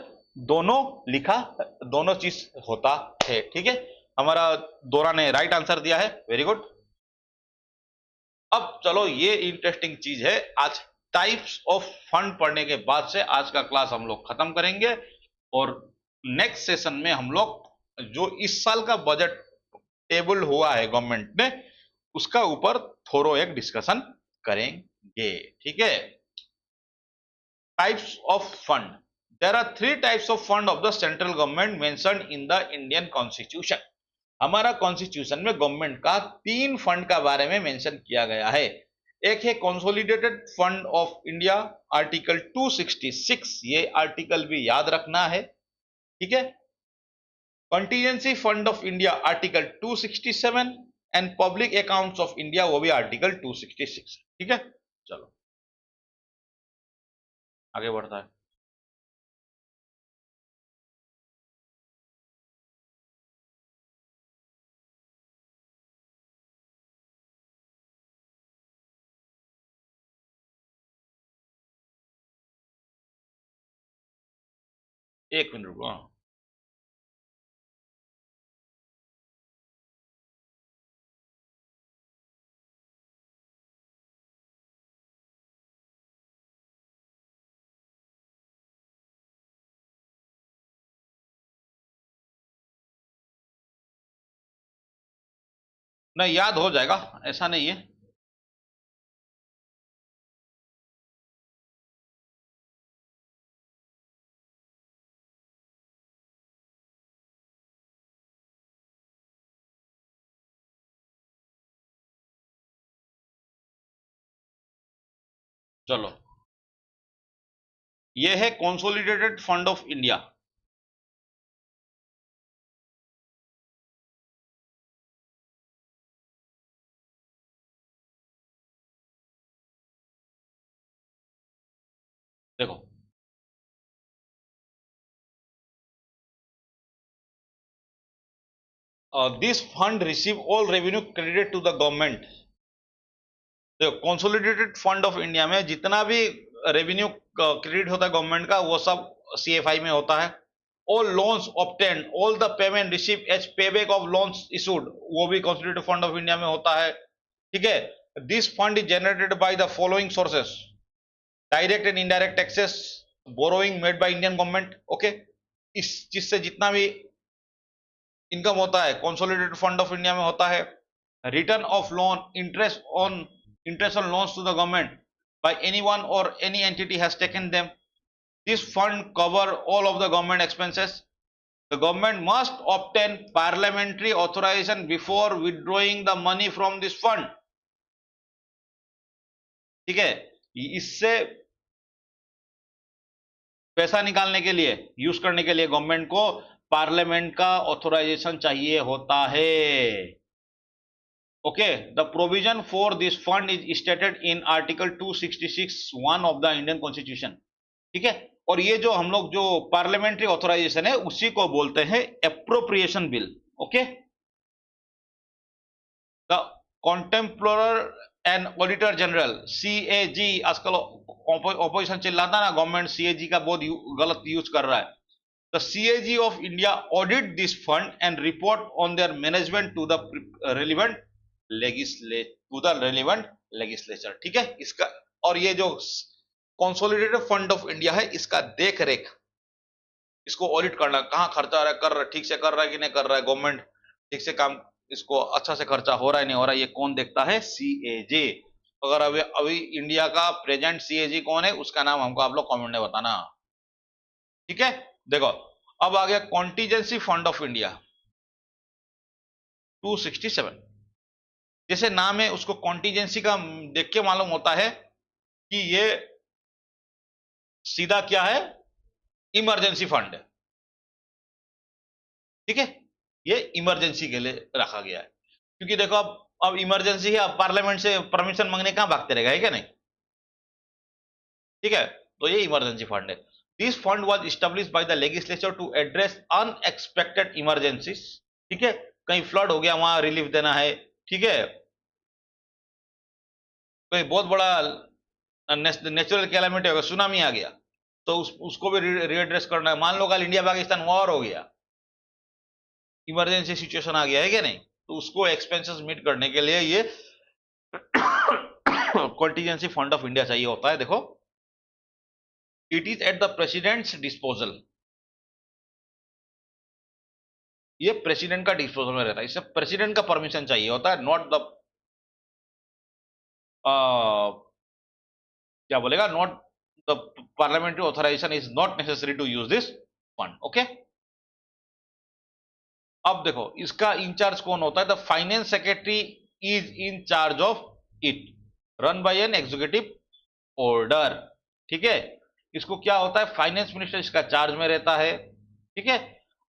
दोनों लिखा, दोनों चीज होता है, ठीक है। हमारा दोरा ने राइट आंसर दिया है, वेरी गुड। अब चलो ये इंटरेस्टिंग चीज है, आज टाइप्स ऑफ फंड पढ़ने के बाद से आज का क्लास हम लोग खत्म करेंगे, और नेक्स्ट सेशन में हम लोग जो इस साल का बजट टेबल हुआ है गवर्नमेंट ने, उसका ऊपर थोरो एक डिस्कशन करेंगे, ठीक है। Types of fund, there are 3 types of fund of the central government mentioned in the Indian constitution. हमारा कॉन्स्टिट्यूशन में गवर्नमेंट का 3 फंड का बारे में मेंशन किया गया है। एक है consolidated fund of India, article 266, ये आर्टिकल भी याद रखना है, ठीक है। Contingency fund of India article 267, and public accounts of India, वो भी आर्टिकल 266, ठीक है। चलो आगे बढ़ता है। एक मिनट रुको, हाँ। नहीं, याद हो जाएगा, ऐसा नहीं है। चलो, ये है कंसोलिडेटेड फंड ऑफ इंडिया। देखो, this fund receive all revenue credit to the government. देखो, कंसोलिडेटेड फंड ऑफ इंडिया में जितना भी रेवेन्यू क्रेडिट होता है गवर्नमेंट का, वो सब सीएफआई में होता है। All loans obtain, all the payment receive as payback of loans issued, वो भी कंसोलिडेटेड फंड ऑफ इंडिया में होता है, ठीक है। This fund is generated by the following sources, direct and indirect taxes, borrowing made by Indian government, okay. इस चीज से जितना भी इनकम होता है कंसोलिडेटेड फंड ऑफ इंडिया में होता है। Return of loan, interest on loans to the government by anyone or any entity has taken them. This fund cover all of the government expenses. The government must obtain parliamentary authorization before withdrawing the money from this fund. ठीक है, इससे पैसा निकालने के लिए, use करने के लिए गवर्नमेंट को पार्लियामेंट का ऑथोराइजेशन चाहिए होता है, okay. The provision for this fund is stated in article 266(1) of the Indian Constitution, ठीक है। और ये जो हम लोग जो पार्लियामेंट्री ऑथराइजेशन है, उसी को बोलते हैं appropriation bill, okay. The comptroller and auditor general, CAG, आजकल ऑपोजिशन चिल्लाता ना गवर्नमेंट सीएजी का बहुत गलत यूज कर रहा है। The CAG of India audit this fund and report on their management to the relevant legislature, ठीक है। इसका, और ये जो कंसोलिडेटेड फंड ऑफ इंडिया है, इसका देख रेख, इसको ऑडिट करना, कहाँ खर्चा आ रहा है, कर रहा है ठीक से, कर रहा है कि नहीं कर रहा है, गवर्नमेंट ठीक से काम, इसको अच्छा से खर्चा हो रहा है नहीं हो रहा है, ये कौन देखता है, सीएजी। अगर अभी इंडिया का प्रेजेंट सीएजी कौन है, उसका नाम हमको आप लोग कमेंट में बताना, ठीक है। देखो, अब आ गया कॉन्टीजेंसी फंड ऑफ इंडिया 267। जैसे नाम है, उसको कॉन्टीजेंसी का देख के मालूम होता है कि ये सीधा क्या है, इमरजेंसी फंड है, ठीक है। ये इमरजेंसी के लिए रखा गया है, क्योंकि देखो अब इमरजेंसी है, अब पार्लियामेंट से परमिशन मांगने कहां भागते रहेगा, है क्या नहीं, ठीक है। तो ये इमरजेंसी फंड है। This fund was established by the legislature to address unexpected emergencies. ठीक है, कहीं फ्लड हो गया, वहां रिलीफ देना है, ठीक है, कोई बहुत बड़ा नेचुरल कैलामिटी हो गया, सुनामी आ गया, तो उसको भी रीएड्रेस करना है। मान लो कल इंडिया पाकिस्तान वॉर हो गया, इमरजेंसी सिचुएशन आ गया है क्या नहीं, तो उसको एक्सपेंसेस मीट करने के लिए ये कॉन्टीजेंसी फंड ऑफ इंडिया चाहिए होता है। देखो, it is at the president's disposal, ये प्रेसिडेंट का डिस्पोजल में रहता है, इससे प्रेसिडेंट का परमिशन चाहिए होता है, नॉट द क्या बोलेगा, not the parliamentary authorization is not necessary to use this fund. Okay, अब देखो इसका इंचार्ज कौन होता है, the finance secretary is in charge of it, run by an executive order. ठीक है, इसको क्या होता है, फाइनेंस मिनिस्टर इसका चार्ज में रहता है। ठीक है,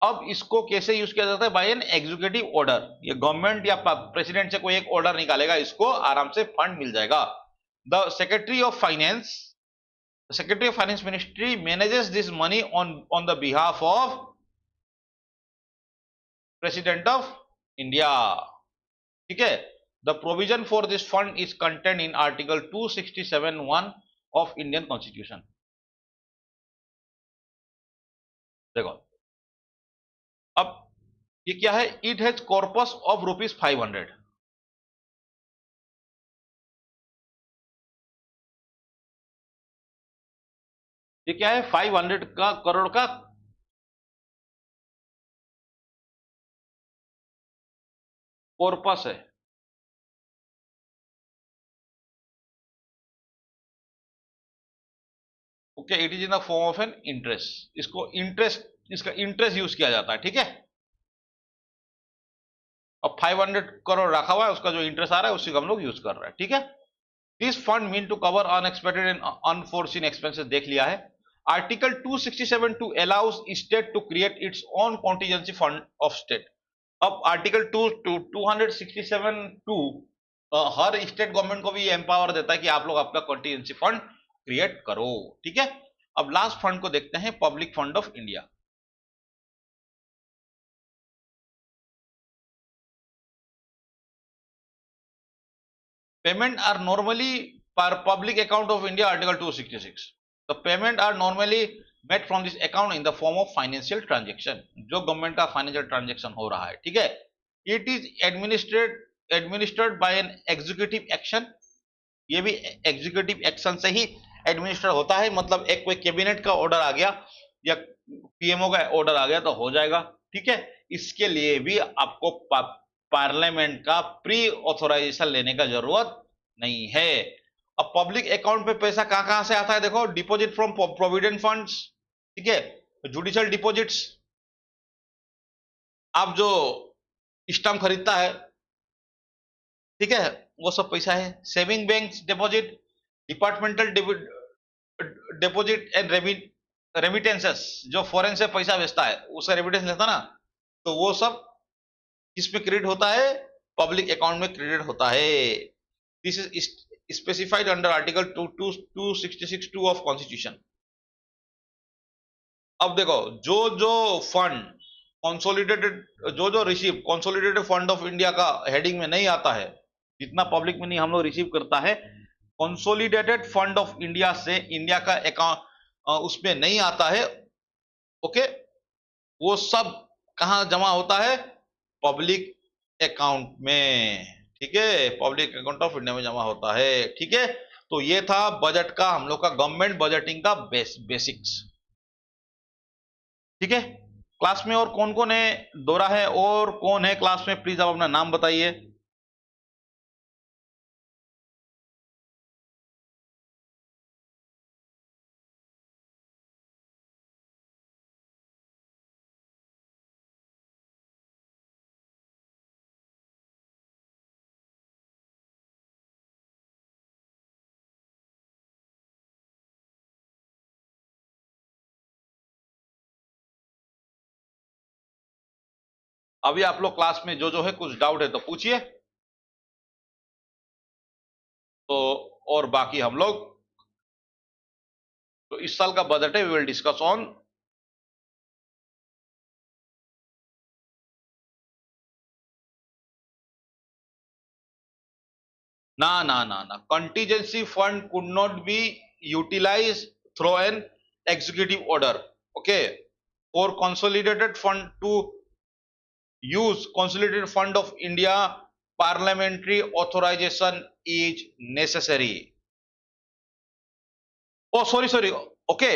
अब इसको कैसे यूज किया जाता है, बाय एन एग्जीक्यूटिव ऑर्डर, ये गवर्नमेंट या प्रेसिडेंट से कोई एक ऑर्डर निकालेगा, इसको आराम से फंड मिल जाएगा। The secretary of finance, secretary of finance ministry manages this money on the behalf of president of India. ठीक है, the provision for this fund is content in article 267(1) of Indian constitution. देखो, अब ये क्या है, it has corpus of ₹500। ये क्या है, 500 का करोड़ का कॉर्पस है। Okay, it is in the form of an interest, इसको इंटरेस्ट, इसका इंटरेस्ट यूज किया जाता है। ठीक है, अब 500 करोड़ रखा हुआ है, उसका जो इंटरेस्ट आ रहा है उसी को हम लोग यूज कर रहे हैं। ठीक है, this fund mean to cover unexpected and unforeseen expenses, देख लिया है। Article 267(2) allows state to create its own contingency fund of state. अब आर्टिकल 267(2) हर स्टेट गवर्नमेंट को भी एम्पावर देता है कि आप लोग आपका कॉन्टीजेंसी फंड क्रिएट करो। ठीक है, अब लास्ट फंड को देखते हैं, public fund of India. Payment are normally पर public account of India, article 266। The payment are normally made from this account in the form of financial transaction, जो government का फाइनेंशियल ट्रांजेक्शन हो रहा है। ठीक है, it is administered by an executive action, ये भी एग्जीक्यूटिव एक्शन से ही एडमिनिस्टर होता है, मतलब एक कोई कैबिनेट का ऑर्डर आ गया या पीएमओ का ऑर्डर आ गया तो हो जाएगा। ठीक है, इसके लिए भी आपको पार्लियामेंट का प्री ऑथोराइजेशन लेने का जरूरत नहीं है। अब पब्लिक अकाउंट पे पैसा कहां कहां से आता है, देखो, डिपॉजिट फ्रॉम प्रोविडेंट फंड्स। ठीक है, जुडिशियल डिपॉजिट्स, आप जो स्टैम्प खरीदता है, ठीक है, वो सब पैसा है। Saving bank deposit, departmental deposit and remittances, जो फॉरेन से पैसा भेजता है उसका रेमिटेंस लेता ना, तो वो सब किसमें क्रेडिट होता है, पब्लिक अकाउंट में क्रेडिट होता है। This is specified under article 266(2) of constitution. अब देखो, जो जो फंड कंसोलिडेटेड, जो जो receive consolidated fund of India का हेडिंग में नहीं आता है, जितना पब्लिक में नहीं हम लोग रिसीव करता है, कंसोलिडेटेड फंड ऑफ इंडिया से इंडिया का अकाउंट उसमें नहीं आता है। ओके, वो सब कहां जमा होता है, पब्लिक अकाउंट में। ठीक है, पब्लिक अकाउंट ऑफ इंडिया में जमा होता है। ठीक है, तो ये था बजट का, हम लोग का गवर्नमेंट बजटिंग का बेसिक्स। ठीक है, क्लास में और कौन कौन है, दोरा है और कौन है क्लास में, प्लीज आप अपना नाम बताइए। अभी आप लोग क्लास में जो जो है कुछ डाउट है तो पूछिए, तो और बाकी हम लोग तो इस साल का बजट है, वी विल डिस्कस ऑन ना contingency fund could not be utilise through an executive order. Okay, for consolidated fund to use consolidated fund of India, parliamentary authorization is necessary. Oh, sorry. Okay.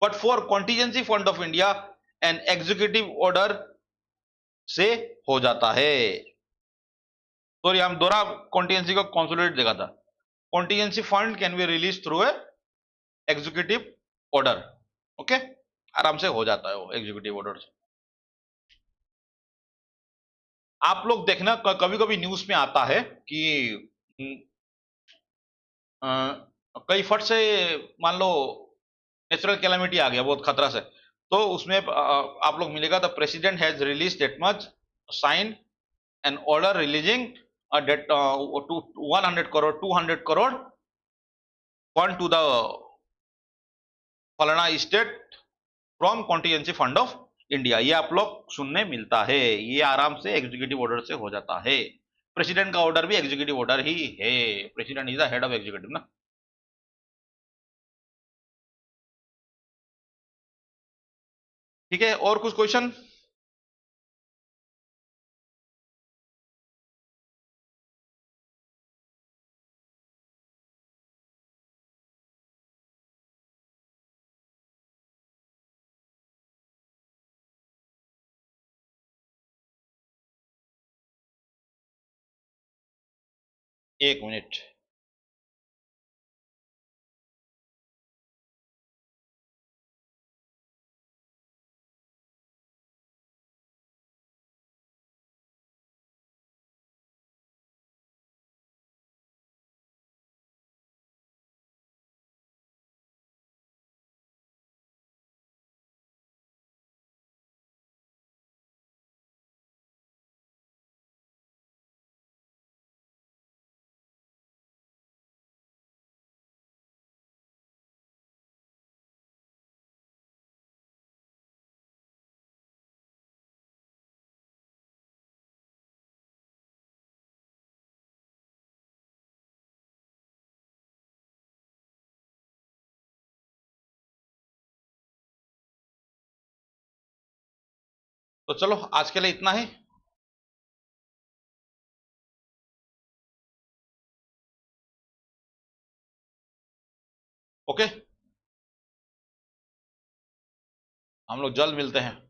But for contingency fund of India, an executive order से हो जाता है. Sorry, हम दोहरा contingency को consolidate देखा था. Contingency fund can be release through a executive order. Okay, आराम से हो जाता है वो एग्जीक्यूटिव ऑर्डर से. आप लोग देखना, कभी कभी न्यूज में आता है कि कई फट से मान लो नेचुरल कैलामिटी आ गया बहुत खतरा से, तो उसमें आप लोग मिलेगा the president has release that much sign an order releasing date 100 crore 200 crore fund to the फलाना state from contingency fund of India. ये आप लोग सुनने मिलता है. ये आराम से एग्जीक्यूटिव ऑर्डर से हो जाता है. प्रेसिडेंट का ऑर्डर भी एग्जीक्यूटिव ऑर्डर ही है. President is the head of executive ना. ठीक है, और कुछ क्वेश्चन? एक मिनट. तो चलो आज के लिए इतना ही. ओके, हम लोग जल्द मिलते हैं.